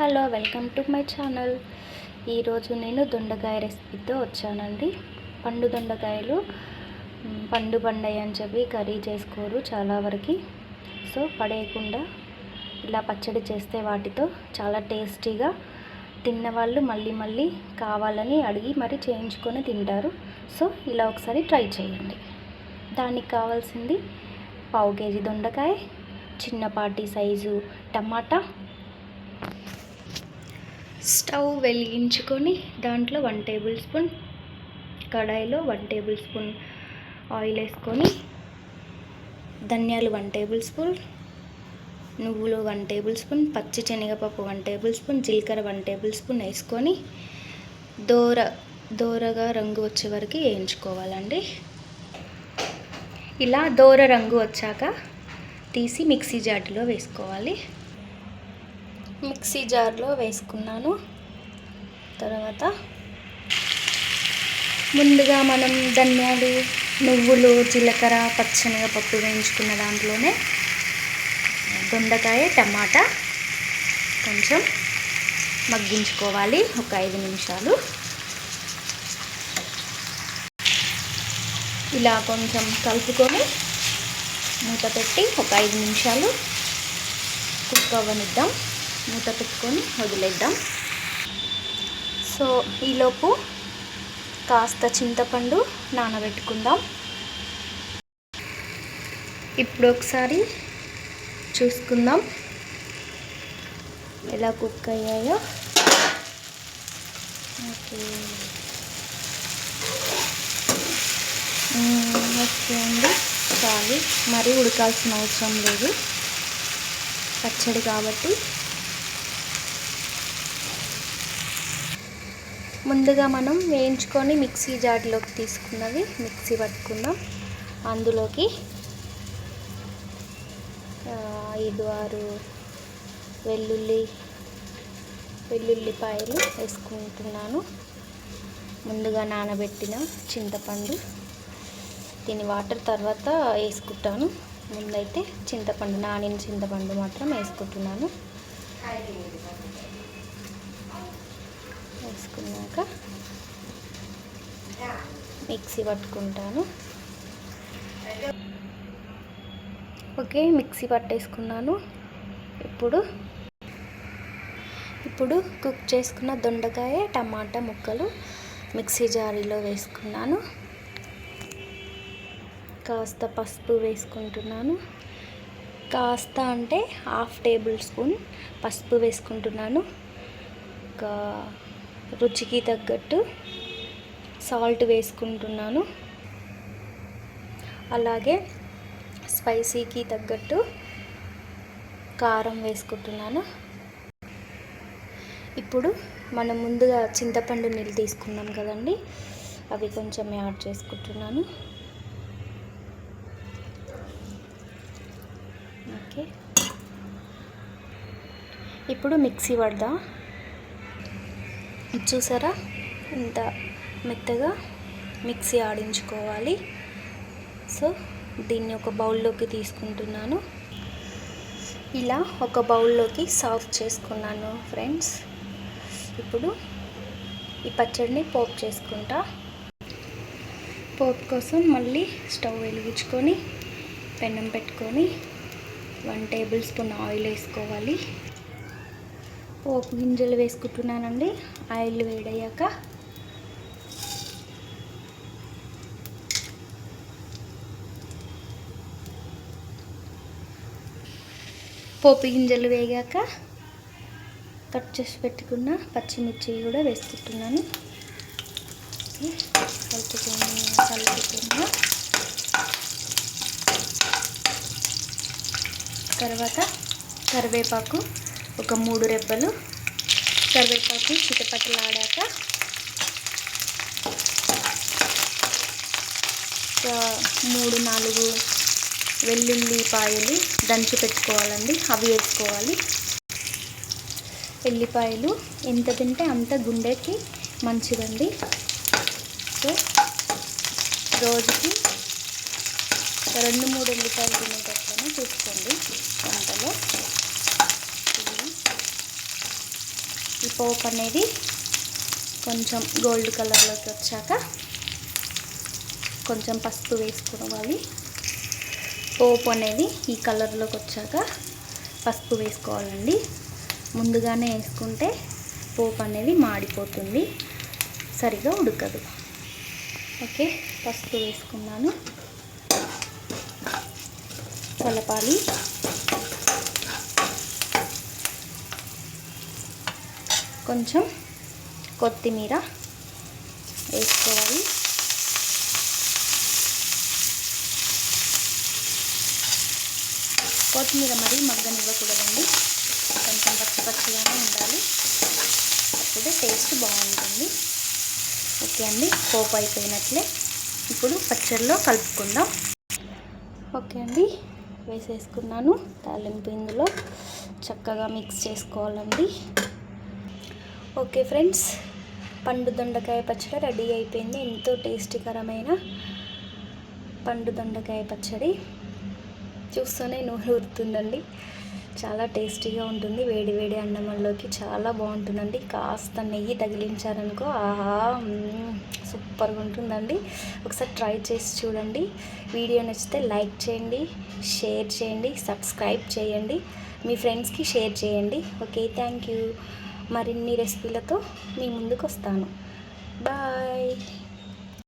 Hello, welcome to my channel. ఈరోజు నేను దొండకాయ రెసిపీతో వచ్చానండి. పండు దొండకాయలు పండు పండాయి అని చెప్పి కర్రీ చేసుకోరు చాలా వరకు. సో పడేయకుండా ఇలా పచ్చడి చేస్తే వాటితో చాలా టేస్టీగా తిన్నవాళ్ళు మళ్ళీ మళ్ళీ కావాలని అడిగి మరి చేయించుకొని తింటారు. సో ఇలా ఒకసారి ట్రై చేయండి. దానికి కావాల్సింది పావు కేజీ దొండకాయ, చిన్నపాటి సైజు టమాటా, స్టవ్ వెలిగించుకొని దాంట్లో 1 టేబుల్ స్పూన్ కడాయిలో 1 టేబుల్ స్పూన్ ఆయిల్ వేసుకొని ధనియాలు 1 టేబుల్ స్పూన్, నువ్వులు 1 టేబుల్ స్పూన్, పచ్చి శనగపప్పు 1 టేబుల్ స్పూన్, జీలకర్ర 1 టేబుల్ స్పూన్ వేసుకొని దోరగా రంగు వచ్చే వరకు వేయించుకోవాలండి. ఇలా దోర రంగు వచ్చాక తీసి మిక్సీ జార్లో వేసుకోవాలి. మిక్సీ జార్లో వేసుకున్నాను. తర్వాత ముందుగా మనం ధనియాలు, నువ్వులు, జీలకర్ర, పచ్చిశనగపప్పు వేయించుకున్న దాంట్లోనే దొండకాయ, టమాటా కొంచెం మగ్గించుకోవాలి ఒక 5 నిమిషాలు. ఇలా కొంచెం కలుపుకొని మూత పెట్టి ఒక 5 నిమిషాలు కుక్ అవ్వనిద్దాం. మూత పెట్టుకొని వదిలేద్దాం. సో ఈలోపు కాస్త చింతపండు నానబెట్టుకుందాం. ఇప్పుడు ఒకసారి చూసుకుందాం ఎలా కుక్ అయ్యాయో. ఓకే అండి, చాలు, మరీ ఉడకాల్సిన అవసరం లేదు, పచ్చడి కాబట్టి. ముందుగా మనం వేయించుకొని మిక్సీ జార్లోకి తీసుకున్నవి మిక్సీ పట్టుకుందాం. అందులోకి 5-6 వెల్లుల్లిపాయలు వేసుకుంటున్నాను. ముందుగా నానబెట్టిన చింతపండు, దీని వాటర్ తర్వాత వేసుకుంటాను. ముందైతే చింతపండు, నానిన చింతపండు మాత్రం వేసుకుంటున్నాను. వేసుకున్నాక మిక్సీ పట్టుకుంటాను. ఓకే, మిక్సీ పట్టేసుకున్నాను. ఇప్పుడు కుక్ చేసుకున్న దొండకాయ, టమాటా ముక్కలు మిక్సీ జారీలో వేసుకున్నాను. కాస్త పసుపు వేసుకుంటున్నాను. కాస్త అంటే 1/2 టేబుల్ స్పూన్ పసుపు వేసుకుంటున్నాను. రుచికి తగ్గట్టు సాల్ట్ వేసుకుంటున్నాను. అలాగే స్పైసీకి తగ్గట్టు కారం వేసుకుంటున్నాను. ఇప్పుడు మనం ముందుగా చింతపండు నీళ్ళు తీసుకున్నాం కదండి, అవి కొంచెం యాడ్ చేసుకుంటున్నాను. ఓకే, ఇప్పుడు మిక్సీ పడదాం. చూసారా, ఇంత మెత్తగా మిక్సీ ఆడించుకోవాలి. సో దీన్ని ఒక బౌల్లోకి తీసుకుంటున్నాను. ఇలా ఒక బౌల్లోకి సర్వ్ చేసుకున్నాను ఫ్రెండ్స్. ఇప్పుడు ఈ పచ్చడిని పోపు చేసుకుంటా. పోపు కోసం మళ్ళీ స్టవ్ వెలిగించుకొని పెనం పెట్టుకొని 1 టేబుల్ స్పూన్ ఆయిల్ వేసుకోవాలి. పోపు గింజలు వేసుకుంటున్నానండి. ఆయిల్ వేడయ్యాక పోపు గింజలు వేగాక కట్ చేసి పెట్టుకున్న పచ్చిమిర్చి కూడా వేసుకుంటున్నాను. కలుపుతున్నా. తర్వాత కరివేపాకు ఒక 3 రెబ్బలు, కరివేపాకు చిటపటలాడాక 3-4 వెల్లుల్లిపాయలు దంచి పెట్టుకోవాలండి, అవి వేసుకోవాలి. ఎల్లిపాయలు ఎంత తింటే అంత గుండెకి మంచిదండి. సో రోజుకి 2-3 ఉల్లిపాయలు తినేటట్లనే చూసుకోండి వంటలో. ఈ పోపు అనేది కొంచెం గోల్డ్ కలర్లోకి వచ్చాక కొంచెం పసుపు వేసుకోవాలి. పోపు అనేది ఈ కలర్లోకి వచ్చాక పసుపు వేసుకోవాలండి. ముందుగానే వేసుకుంటే పోపు అనేది మాడిపోతుంది, సరిగా ఉడకదు. ఓకే, పసుపు వేసుకున్నాను. కలపాలి. కొంచెం కొత్తిమీర వేసుకోవాలి. కొత్తిమీర మరీ మగ్గనివ్వకూడదండి, కొంచెం పచ్చిగానే ఉండాలి, అప్పుడే టేస్ట్ బాగుంటుంది. ఓకే అండి, పోపు అయిపోయినట్లే. ఇప్పుడు పచ్చడిలో కలుపుకుందాం. ఓకే అండి, వేసేసుకున్నాను. తాలింపు ఇందులో చక్కగా మిక్స్ చేసుకోవాలండి. ఓకే ఫ్రెండ్స్, పండు దొండకాయ పచ్చడి రెడీ అయిపోయింది. ఎంతో టేస్టీకరమైన పండు దొండకాయ పచ్చడి. చూస్తూనే నోరు ఊరుతుందండి. చాలా టేస్టీగా ఉంటుంది. వేడి వేడి అన్నంలోకి చాలా బాగుంటుందండి. కాస్త నెయ్యి తగిలించారనుకో, ఆహా, సూపర్గా ఉంటుందండి. ఒకసారి ట్రై చేసి చూడండి. వీడియో నచ్చితే లైక్ చేయండి, షేర్ చేయండి, సబ్స్క్రైబ్ చేయండి, మీ ఫ్రెండ్స్కి షేర్ చేయండి. Okay, thank you. మరిన్ని రెసిపీలతో మీ ముందుకు వస్తాను. బాయ్.